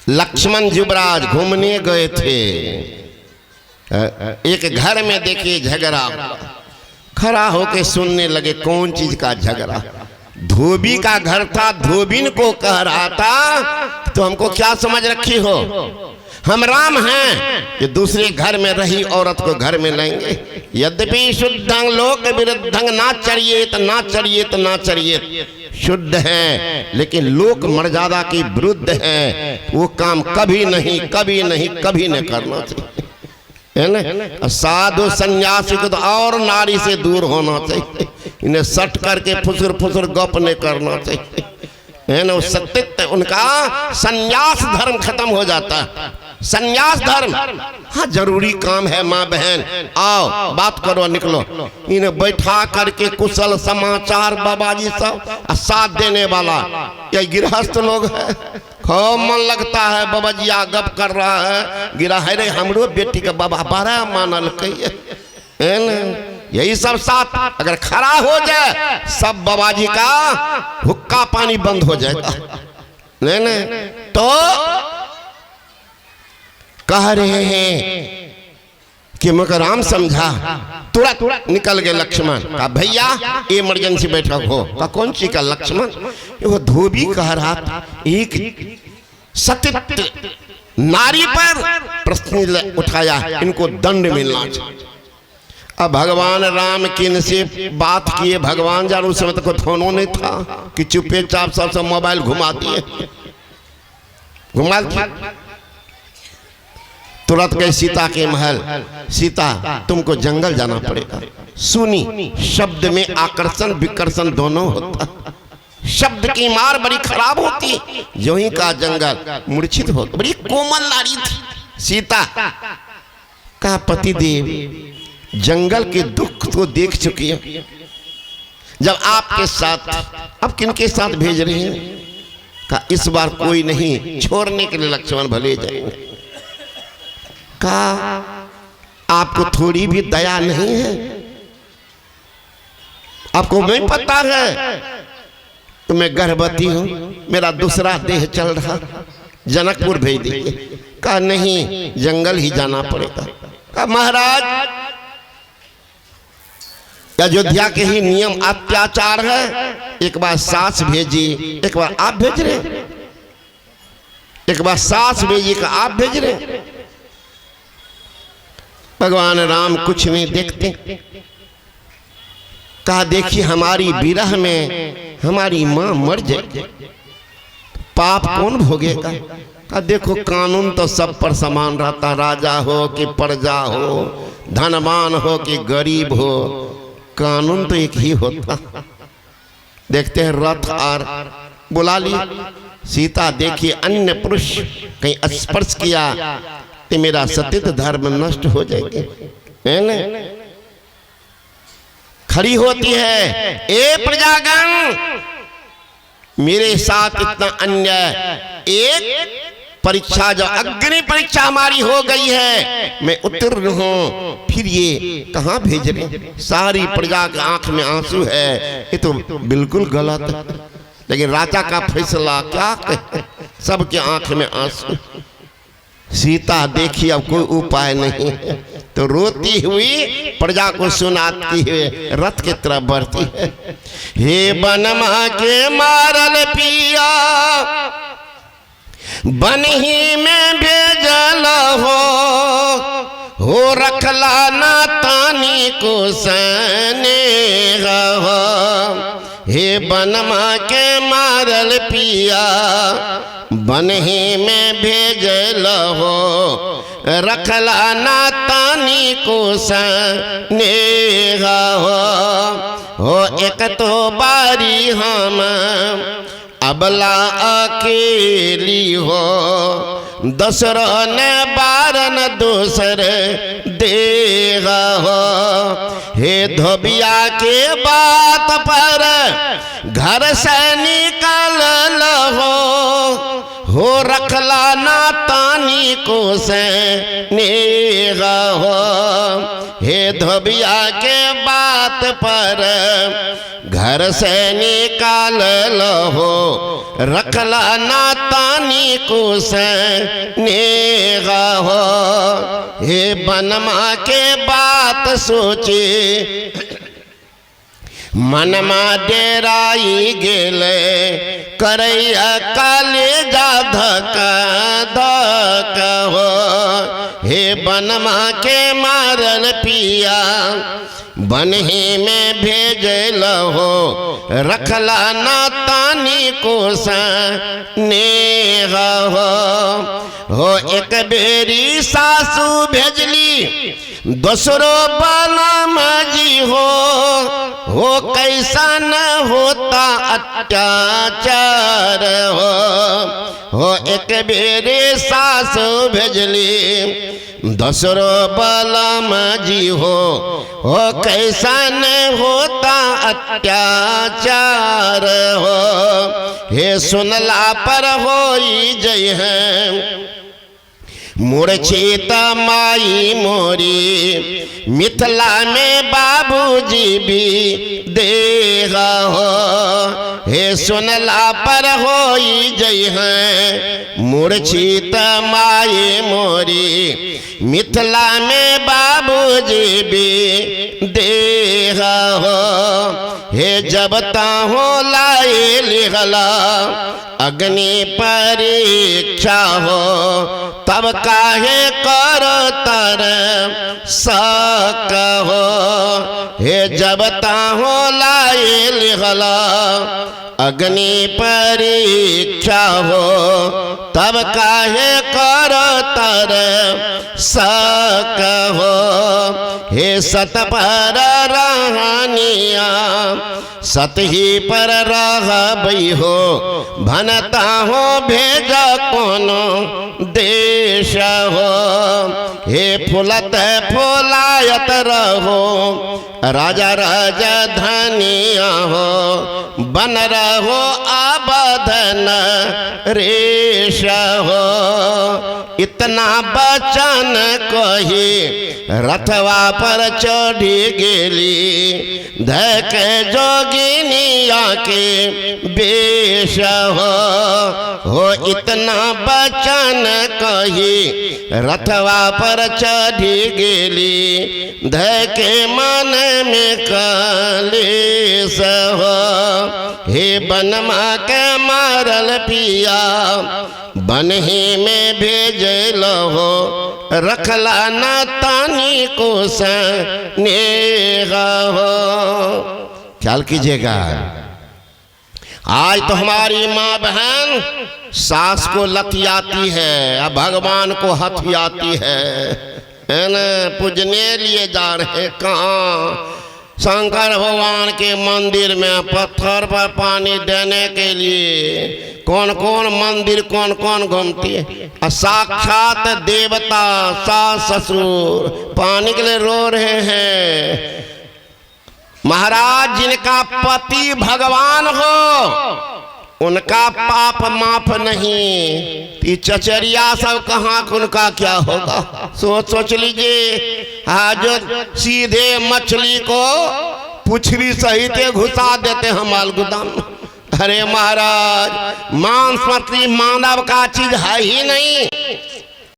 लक्ष्मण युवराज घूमने गए थे। एक घर में देखिए झगड़ा, खड़ा होके सुनने लगे कौन चीज का झगड़ा। धोबी का घर था, धोबिन को कह रहा था तो हमको क्या समझ रखी हो, हम राम हैं कि दूसरे घर में रही औरत को घर में लेंगे। यद्यपि शुद्धं लोक विरुद्धं ना चरियेत ना चरियेत ना चरियेत, शुद्ध है लेकिन लोक मर्यादा की विरुद्ध है, वो काम कभी नहीं कभी नहीं कभी नहीं करना चाहिए, है ना। साधु सन्यासी को तो और नारी से दूर होना चाहिए, इन्हें सट करके फुसुर फुसुर गप नहीं करना चाहिए, है ना। सत्य उनका सन्यास धर्म खत्म हो जाता है। सन्यास धर्म हाँ जरूरी काम है, माँ बहन आओ बात करो निकलो, इन्हें बैठा करके कुशल समाचार बाबा जी सब साथ देने वाला ये गृहस्थ लोग है। खूब मन लगता है बाबा जी गप कर रहा है, गिरा है रे हमरो बेटी का बाबा बड़ा मानल कहिए, है ना। यही सब साथ अगर खड़ा हो जाए सब बाबा जी का हुक्का पानी बंद हो जाएगा, नहीं नहीं। तो कह रहे हैं कि मगर राम समझा, तुरंत निकल गए लक्ष्मण। कहा भैया इमरजेंसी बैठक हो। कहा कौन सी का लक्ष्मण, वो धोबी कह रहा था एक सतित नारी पर प्रश्न उठाया, इनको दंड मिलना चाहिए। अब भगवान राम किन से बात किए, भगवान जान उस समय तक कोई फोनो नहीं था कि चुपे चाप सब मोबाइल घुमा दिए, घुमा तुरंत गए सीता के महल। सीता तुमको जंगल जाना पड़ेगा। सुनी शब्द में आकर्षण विकर्षण दोनों होता, शब्द की मार बड़ी खराब होती। जो ही का जंगल मूर्छित हो, बड़ी कोमल नारी थी सीता। का पति देव जंगल के दुख तो देख चुकी है, जब आपके साथ अब किनके साथ भेज रहे हैं। का इस बार कोई नहीं, छोड़ने के लिए लक्ष्मण भले जाएंगे। का आपको थोड़ी भी दया नहीं है, आपको नहीं पता है तो मैं गर्भवती हूं, मेरा दूसरा देह चल रहा, जनकपुर भेज दीजिए। कहा नहीं जंगल ही जाना पड़ेगा। कहा महाराज अयोध्या के ही नियम अत्याचार है, एक बार सास भेजी एक बार आप भेज रहे, एक बार सास भेजी एक आप भेज रहे। भगवान राम कुछ नहीं देखते। कहा देखिए हमारी विरह में हमारी मां मर जाए, पाप कौन भोगेगा। कहा देखो कानून तो सब पर समान रहता, राजा हो कि प्रजा हो, धनवान हो कि गरीब हो, कानून तो एक ही होता। देखते हैं रथ और बुला ली। सीता देखिए अन्य पुरुष कहीं स्पर्श किया तो मेरा सतित धर्म नष्ट हो जाएगा, है ना। खड़ी होती है, ए प्रजागण मेरे साथ इतना अन्याय, एक परीक्षा जो अग्नि परीक्षा हमारी हो गई है, मैं उत्तीर्ण हूं, फिर ये कहां भेज रहे। सारी प्रजा के आंख में आंसू है, ये तो बिल्कुल गलत है। लेकिन राजा का फैसला क्या कहे, सबके आंख में आंसू। सीता देखी अब कोई उपाय नहीं है, तो रोती हुई प्रजा को सुनाती हुए रथ की तरफ बढ़ती है। हे बनमा के मारल पिया, बन ही में भेजल हो रखला ना तानी को सने हो। हे बनमा के मारल पिया, बन ही में भेजल हो रखला ना तानी को सने हो। एक तो बारी हम अबला अकेली हो, दसरो ने बारन दूसर देगा हो। हे धोबिया के बात पर घर से निकल हो हो रखला ना तानी को से नेगा हो। हे धोबिया के बात पर घर से निकाल लो हो, रखला ना तानी को से नेगा हो। हे बनमा के बात सोचे मनमा डेराई गेले, करैया कालेजा धक धक हो। हे बनमा के मारल पिया बनही में भेजल हो, रखला ना तानी को नेगा हो। एक बेरी सासू भेजली दूसरो बनमा जी हो कैसा न होता अत्याचार हो। एक बेरे सासू भेजली दूसरो बलमा जी हो कैसा न होता अत्याचार हो। हे सुनला पर होई जय है मूर्छित माई मोरी, मिथिला में बाबूजी भी देगा हो। हे सुनला पर होई जय है मूर्छित माई मोरी, मिथिला में बाबूजी भी देगा हो। हे जब ताहो लाए लिखला अग्नि परीक्षा हो, तब काहे कर तर सक हो। हे जब ताहो लाए लिखला अग्नि परीक्षा हो, तब काहे कर तर सक हो। हे सत पर रहनिया सत ही पर रहबई हो, भनता हो भेज कोनो देश हो। हे फुलत फुलायत रहो राजा राजा धनिया हो, बन रहो आबदन रेश हो। इतना बचन कही रथवा पर चढ़ी गेली, धक जोगिनिया के बेश हो। इतना बचन कही रथवा पर चढ़ी गेली, धके मन में कलेश हो। हे बनमा के मारल पिया बनही में भेजल हो, रखला ना तानी को नेगा हो। ख्याल कीजिएगा, आज तो हमारी माँ बहन सास को लतियाती है, अब भगवान को हथियाती है ना। पूजने लिए जा रहे कहाँ? शंकर भगवान के मंदिर में पत्थर पर पानी देने के लिए कौन कौन मंदिर कौन कौन घूमती है। साक्षात देवता सास ससुर पानी के लिए रो रहे हैं। महाराज जिनका पति भगवान हो उनका पाप माफ नहीं, चचरिया सब कहाँ उनका क्या होगा? सोच लीजिए। आज सीधे मछली को पुछली सहित घुसा देते हैं माल गुदाम। अरे महाराज, मांस मछली मानव का चीज है ही नहीं।